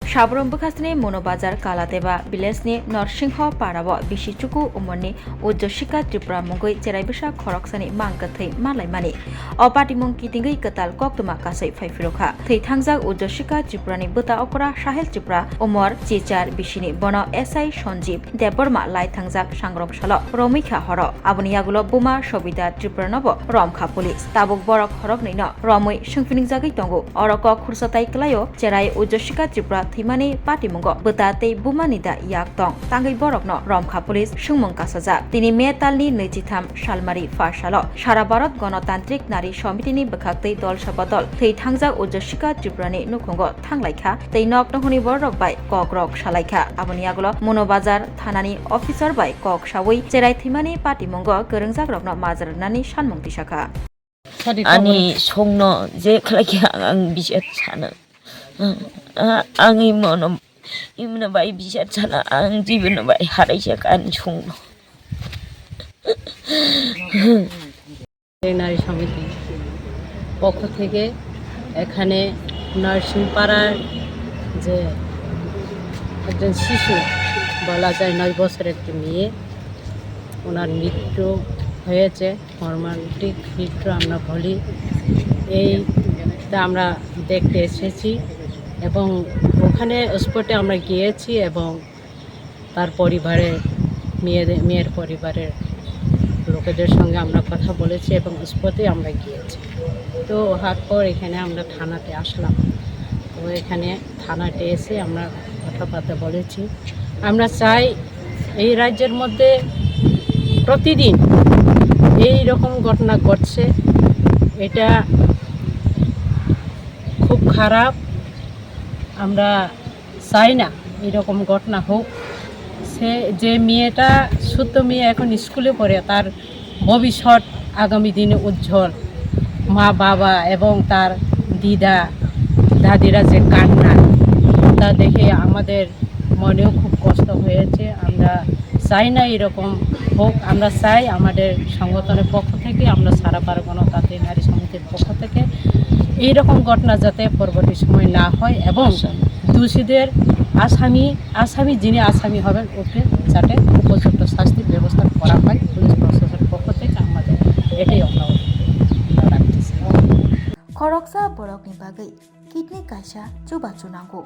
Sabrum Bukasni Monobazar Kalateba Bilesni Norsingho Parabo Bishichuku Umoni Aujyashiqa Tripura Mongoi Cheraibisha Khoroksani Mangkathai Malaimani Opatimong Kitingai Katal Koktuma Kasai Faifiroka Thai Thangjak Aujyashiqa Tripurani Bwta Okra Sahel Tripura Omor Chichar Bishini Bono SI Sonjib Deborma Lai Thangjak Sangrok Salo Romikha Horo Abuniyagulo Buma Sobita Tripura Nobo Romkha Police Tabuk Borok Horok Nino Romui Sungfiningjagi Tongo Oroko Khursatai Klayo Cherai Aujyashiqa Tripura Thimani Patimungo Bwta tei Bumanida Yak Tong Tangai Borokno Romkha Police Sungmung Kasajak Tini Metalni Nechitham Salmari Farsalo Sara Bharat Ganotantrik Narisamitini Bwkhaktei Dol Sabadol Thei Thangjak Aujyashiqa Tripurani Nukhungo Thanglaikha Tei Nok Nohuni Borok bai Kogrok Salaikha Abuniyagulo Monobazar Thanani Officer bai Kok Sawi Cherai Thimani Patimungo Gorongjak Mazarnani Sanmung Tisaka Ani songno je khlaki ang bisat chana angi mono imna bai bisat chana ang jibun bai haraijak an songno নারীসমিতি পক্ষ থেকে এখানে নরসিংপাড়ার যে একজন শিশু বলা যায় 9 বছরের একটি মেয়ে ওনার মৃত্যু হয়েছে মর্মান্তিক মৃত্যু আমরা বলি এইটা আমরা দেখতে এসেছি এবং ওখানে স্পটে আমরা গিয়েছি এবং তার পরিবারের মেয়ের পরিবারের লোকেদের সঙ্গে আমরা কথা বলেছি এবং স্পটে আমরা গিয়েছি তো হওয়ার পর এখানে আমরা থানাতে আসলাম তো এখানে থানাতে এসে আমরা কথাবার্তা বলেছি আমরা চাই এই রাজ্যের মধ্যে প্রতিদিন এই রকম ঘটনা ঘটছে এটা খুব খারাপ আমরা চাই না এরকম ঘটনা হোক সে যে মেয়েটা ছোট্ট মেয়ে এখন স্কুলে পড়ে তার ভবিষ্যৎ আগামী দিনে উজ্জ্বল মা বাবা এবং তার দিদা দাদিরা যে কান্না তা দেখে আমাদের মনেও খুব কষ্ট হয়েছে আমরা চাই না এরকম হোক আমরা চাই আমাদের সংগঠনের পক্ষ থেকে আমরা সারা গণতান্ত্রিক নারী সমিতির পক্ষ থেকে এইরকম ঘটনা যাতে পরবর্তী সময় না হয় এবং দোষীদের আসামি যিনি আসামি হবেন ওকে যাতে উপযুক্ত শাস্তির ব্যবস্থা করা হয় পুলিশ প্রশাসনের পক্ষ থেকে আমাদের এটাই আমরা রাখতেছি Khoroksa borokni bagai kidney kaisa chuba chunango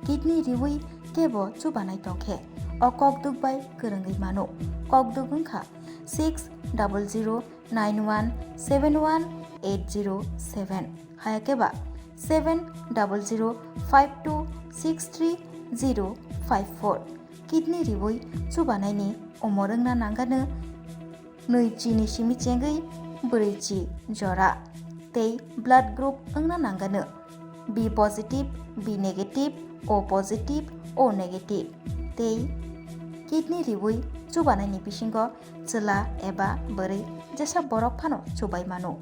kidney riwi kebo chubanai tongkhe o kokduk bai gorongai mano kokduk wngkha 6009171807 hayakeba 7005263054 kidney riwi chubanaini omorongna nangano noichini simichengei breichi jora tei blood group wngna nangano B positive B negative O positive O negative tei kidney riwi chubanaini bisingo chela eba borei jesa borok phano chubai mano